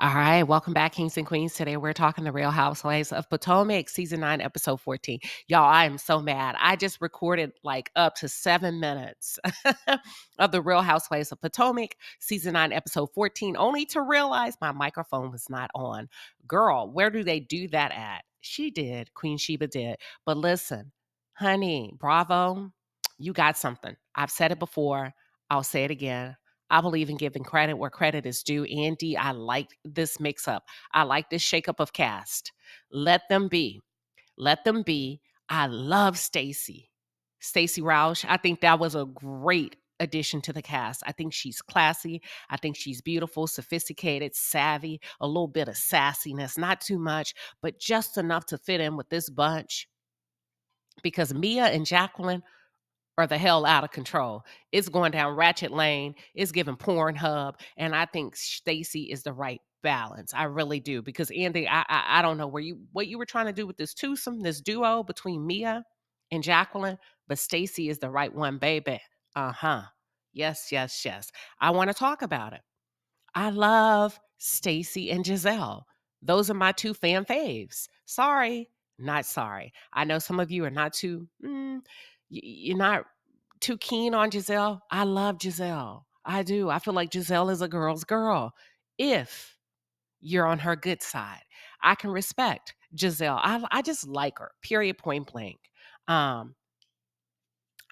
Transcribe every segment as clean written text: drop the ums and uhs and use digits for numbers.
All right, welcome back, Kings and Queens. Today we're talking The Real Housewives of Potomac, Season 9, Episode 14. Y'all, I am so mad. I just recorded like up to 7 minutes of The Real Housewives of Potomac, Season 9, Episode 14, only to realize my microphone was not on. Girl, where do they do that at? She did. Queen Sheba did. But listen, honey, bravo, you got something. I've said it before. I'll say it again. I believe in giving credit where credit is due. Andy, I like this mix up. I like this shakeup of cast. Let them be. Let them be. I love Stacey. Stacey Roush. I think that was a great addition to the cast. I think she's classy. I think she's beautiful, sophisticated, savvy, a little bit of sassiness, not too much, but just enough to fit in with this bunch. Because Mia and Jacqueline are the hell out of control. It's going down Ratchet Lane. It's giving Pornhub, and I think Stacey is the right balance. I really do, because Andy, I don't know what you were trying to do with this twosome, this duo between Mia and Jacqueline, but Stacey is the right one, baby. Yes, yes, yes. I want to talk about it. I love Stacey and Gizelle. Those are my two fan faves. Sorry, not sorry. I know some of you are not too, you're not too keen on Gizelle. I love Gizelle. I do. I feel like Gizelle is a girl's girl. If you're on her good side, I can respect Gizelle. I just like her, period, point blank. Um,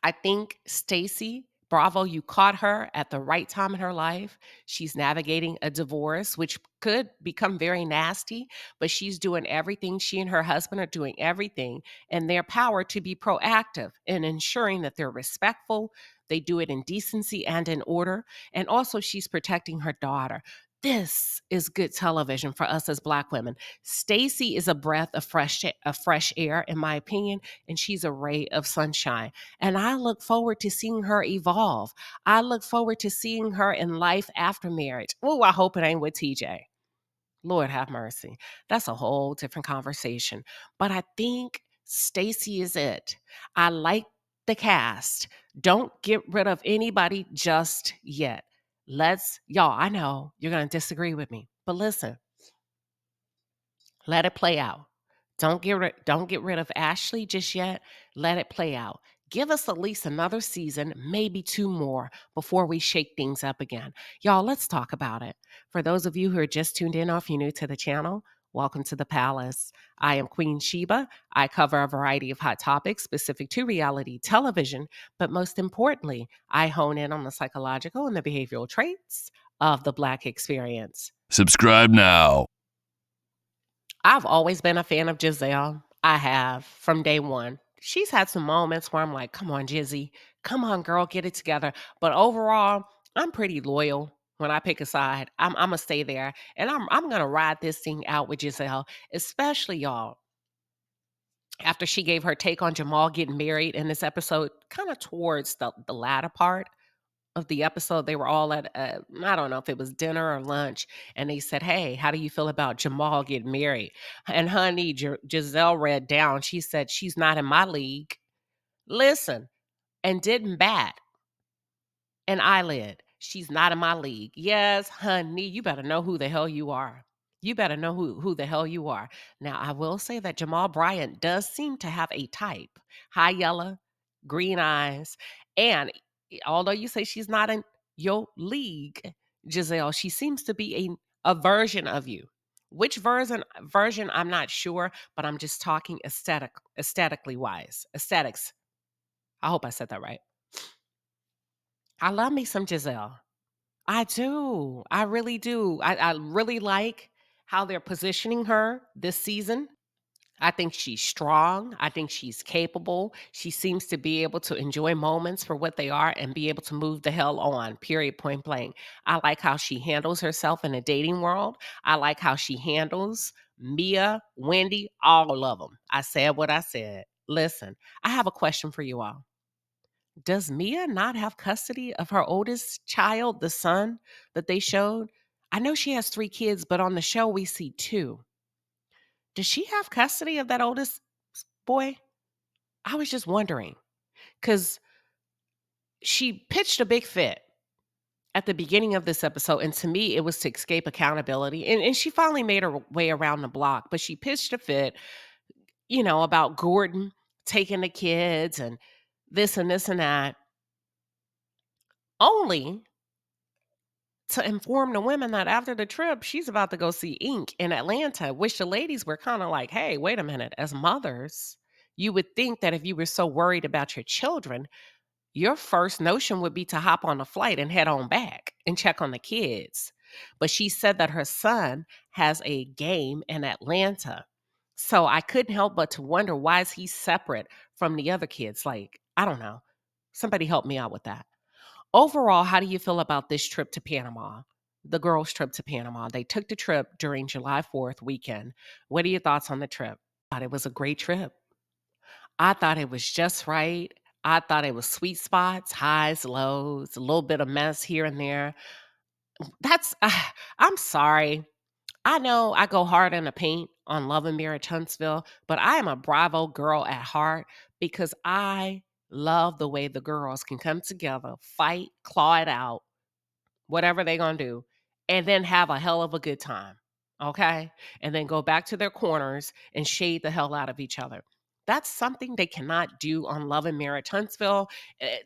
I think Stacey, bravo, you caught her at the right time in her life. She's navigating a divorce, which could become very nasty, but she's doing everything. She and her husband are doing everything in their power to be proactive in ensuring that they're respectful. They do it in decency and in order. And also, she's protecting her daughter. This is good television for us as Black women. Stacey is a breath of fresh air, in my opinion, and she's a ray of sunshine. And I look forward to seeing her evolve. I look forward to seeing her in life after marriage. Oh, I hope it ain't with TJ. Lord have mercy. That's a whole different conversation. But I think Stacey is it. I like the cast. Don't get rid of anybody just yet. Y'all, I know you're going to disagree with me, but listen, let it play out. Don't get rid of Ashley just yet. Let it play out. Give us at least another season, maybe two more, before we shake things up again. Y'all, let's talk about it. For those of you who are just tuned in, or if you're new to the channel, welcome to the palace. I am Queen Sheba. I cover a variety of hot topics specific to reality television, but most importantly, I hone in on the psychological and the behavioral traits of the Black experience. Subscribe now. I've always been a fan of Jazelle. I have from day one. She's had some moments where I'm like, come on, Jizzy. Come on, girl, get it together. But overall, I'm pretty loyal when I pick a side. I'm gonna stay there. And I'm gonna ride this thing out with Jazelle, especially y'all. After she gave her take on Jamal getting married in this episode, kind of towards the latter part of the episode, they were all at I don't know if it was dinner or lunch, and they said, "Hey, how do you feel about Jamal getting married?" And honey, Giselle read down. She said, "She's not in my league." Listen, and didn't bat an eyelid. She's not in my league. Yes, honey, you better know who the hell you are. You better know who the hell you are. Now, I will say that Jamal Bryant does seem to have a type. High yellow, green eyes. And although you say she's not in your league, Giselle, she seems to be a version of you. Which version I'm not sure, but I'm just talking aesthetically wise. Aesthetics. I hope I said that right. I love me some Giselle. I do. I really do. I really like how they're positioning her this season. I think she's strong. I think she's capable. She seems to be able to enjoy moments for what they are and be able to move the hell on, period, point blank. I like how she handles herself in the dating world. I like how she handles Mia, Wendy, all of them. I said what I said. Listen, I have a question for you all. Does Mia not have custody of her oldest child, the son that they showed? I know she has 3 kids, but on the show we see 2. Does she have custody of that oldest boy? I was just wondering, because she pitched a big fit at the beginning of this episode, and to me, it was to escape accountability. And she finally made her way around the block, but she pitched a fit, about Gordon taking the kids and this and that, only to inform the women that after the trip, she's about to go see Ink in Atlanta, which the ladies were kind of like, hey, wait a minute. As mothers, you would think that if you were so worried about your children, your first notion would be to hop on a flight and head on back and check on the kids. But she said that her son has a game in Atlanta. So I couldn't help but to wonder, why is he separate from the other kids? Like, I don't know. Somebody help me out with that. Overall, how do you feel about this trip to Panama? The girls' trip to Panama. They took the trip during July 4th weekend. What are your thoughts on the trip? Thought it was a great trip. I thought it was just right. I thought it was sweet spots, highs, lows, a little bit of mess here and there. That's I'm sorry. I know I go hard in the paint on Love and Marriage Huntsville, but I am a Bravo girl at heart because I love the way the girls can come together, fight, claw it out, whatever they're going to do, and then have a hell of a good time. Okay? And then go back to their corners and shade the hell out of each other. That's something they cannot do on Love and Marriage Huntsville.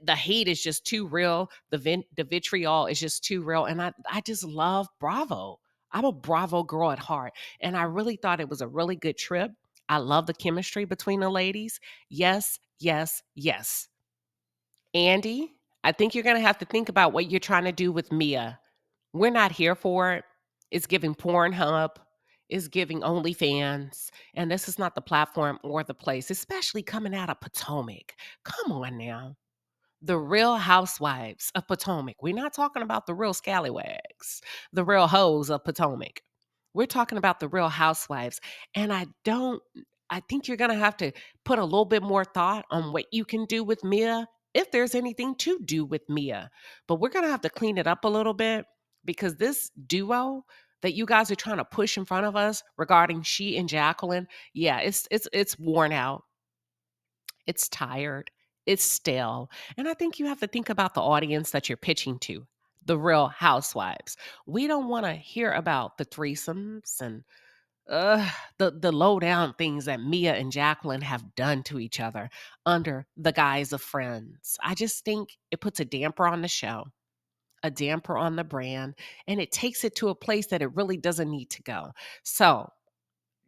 The hate is just too real. The vitriol is just too real. And I just love Bravo. I'm a Bravo girl at heart. And I really thought it was a really good trip. I love the chemistry between the ladies. Yes, yes, yes. Andy, I think you're going to have to think about what you're trying to do with Mia. We're not here for it. It's giving Pornhub, it's giving OnlyFans, and this is not the platform or the place, especially coming out of Potomac. Come on now. The Real Housewives of Potomac. We're not talking about the real scallywags, the real hoes of Potomac. We're talking about the Real Housewives. And I think you're going to have to put a little bit more thought on what you can do with Mia, if there's anything to do with Mia. But we're going to have to clean it up a little bit, because this duo that you guys are trying to push in front of us regarding she and Jacqueline, yeah, it's worn out. It's tired. It's stale. And I think you have to think about the audience that you're pitching to, the Real Housewives. We don't want to hear about the threesomes and the low down things that Mia and Jacqueline have done to each other under the guise of friends. I just think it puts a damper on the show, a damper on the brand, and it takes it to a place that it really doesn't need to go. So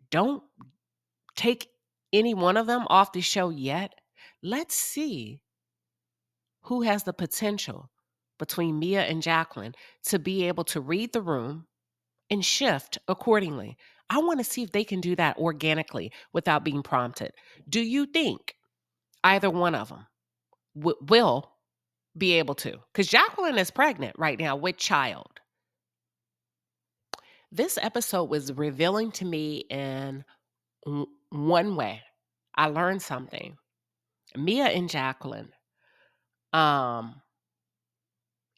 don't take any one of them off the show yet. Let's see who has the potential between Mia and Jacqueline to be able to read the room and shift accordingly. I want to see if they can do that organically without being prompted. Do you think either one of them will be able to? Because Jacqueline is pregnant right now with child. This episode was revealing to me in one way. I learned something. Mia and Jacqueline, um,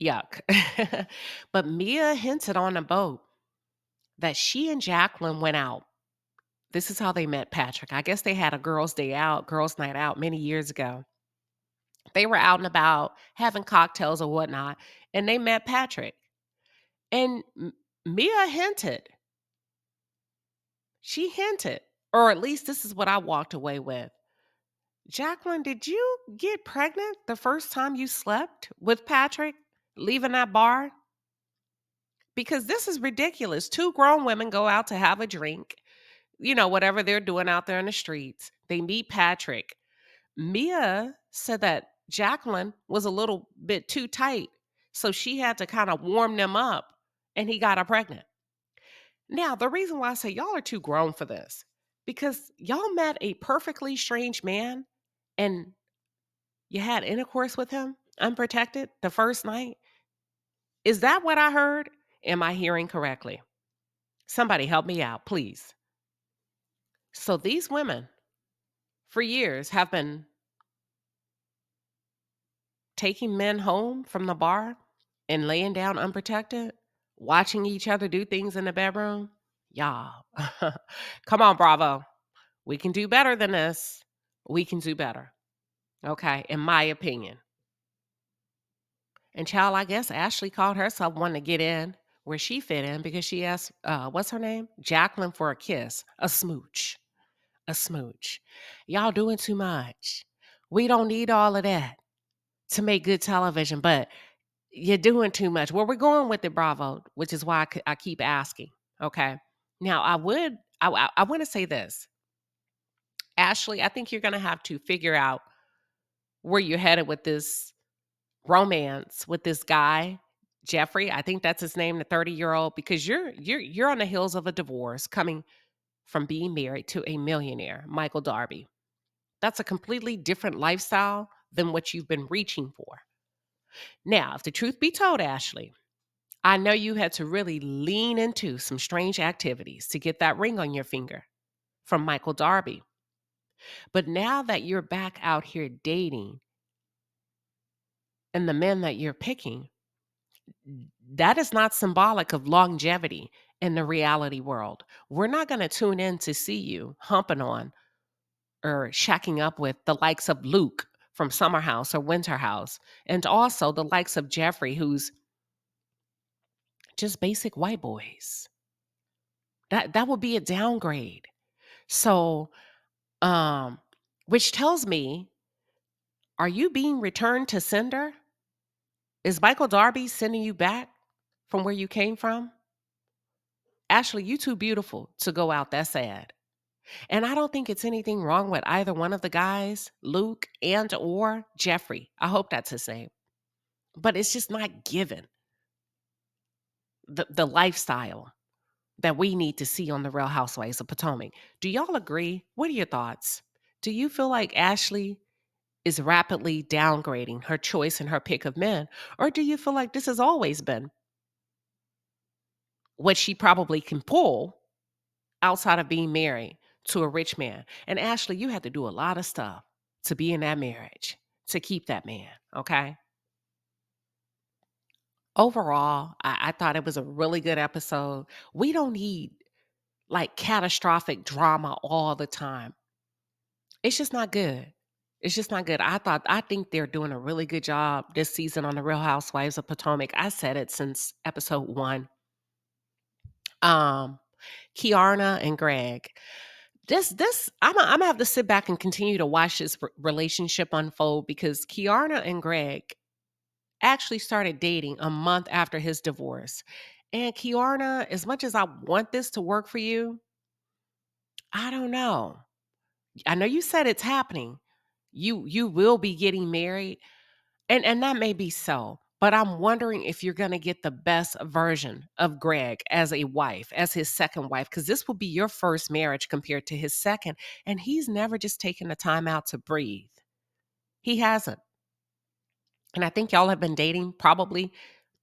yuck. But Mia hinted on a boat that she and Jacqueline went out. This is how they met Patrick. I guess they had a girls' day out, girls' night out many years ago. They were out and about having cocktails or whatnot, and they met Patrick. And Mia hinted. She hinted, or at least this is what I walked away with. Jacqueline, did you get pregnant the first time you slept with Patrick, leaving that bar? Because this is ridiculous. Two grown women go out to have a drink, whatever they're doing out there in the streets. They meet Patrick. Mia said that Jacqueline was a little bit too tight, so she had to kind of warm them up, and he got her pregnant. Now, the reason why I say y'all are too grown for this, because y'all met a perfectly strange man and you had intercourse with him unprotected the first night. Is that what I heard? Am I hearing correctly? Somebody help me out, please. So these women for years have been taking men home from the bar and laying down unprotected, watching each other do things in the bedroom. Y'all, come on, Bravo. We can do better than this. We can do better. Okay, in my opinion. And child, I guess Ashley called herself wanting to get in where she fit in because she asked, what's her name? Jacqueline for a kiss, a smooch, a smooch. Y'all doing too much. We don't need all of that to make good television, but you're doing too much. Where we're going with it, Bravo, which is why I keep asking. Okay. Now, I want to say this. Ashley, I think you're going to have to figure out where you're headed with this romance with this guy, Jeffrey. I think that's his name, the 30-year-old, because you're on the heels of a divorce coming from being married to a millionaire, Michael Darby. That's a completely different lifestyle than what you've been reaching for. Now, if the truth be told, Ashley, I know you had to really lean into some strange activities to get that ring on your finger from Michael Darby. But now that you're back out here dating and the men that you're picking, that is not symbolic of longevity in the reality world. We're not going to tune in to see you humping on or shacking up with the likes of Luke from Summer House or Winter House, and also the likes of Jeffrey, who's just basic white boys. That would be a downgrade. So, um, which tells me, are you being returned to sender? Is Michael Darby sending you back from where you came from? Ashley, you too beautiful to go out that sad. And I don't think it's anything wrong with either one of the guys, Luke and or Jeffrey. I hope that's his name. But it's just not given the lifestyle that we need to see on the Real Housewives of Potomac. Do y'all agree? What are your thoughts? Do you feel like Ashley is rapidly downgrading her choice and her pick of men? Or do you feel like this has always been what she probably can pull outside of being married to a rich man? And Ashley, you had to do a lot of stuff to be in that marriage, to keep that man, okay? Overall, I thought it was a really good episode. We don't need like catastrophic drama all the time. It's just not good. It's just not good. I think they're doing a really good job this season on the Real Housewives of Potomac. I said it since episode 1. Um, Kiana and Greg. This I'm gonna have to sit back and continue to watch this relationship unfold because Kiana and Greg actually started dating a month after his divorce. And Kiana, as much as I want this to work for you, I don't know. I know you said it's happening. You will be getting married, and that may be so. But I'm wondering if you're going to get the best version of Greg as a wife, as his second wife, because this will be your first marriage compared to his second. And he's never just taken the time out to breathe. He hasn't. And I think y'all have been dating probably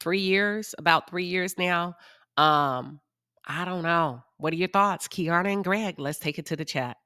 3 years, about 3 years now. Um, I don't know. What are your thoughts? Kiana and Greg, let's take it to the chat.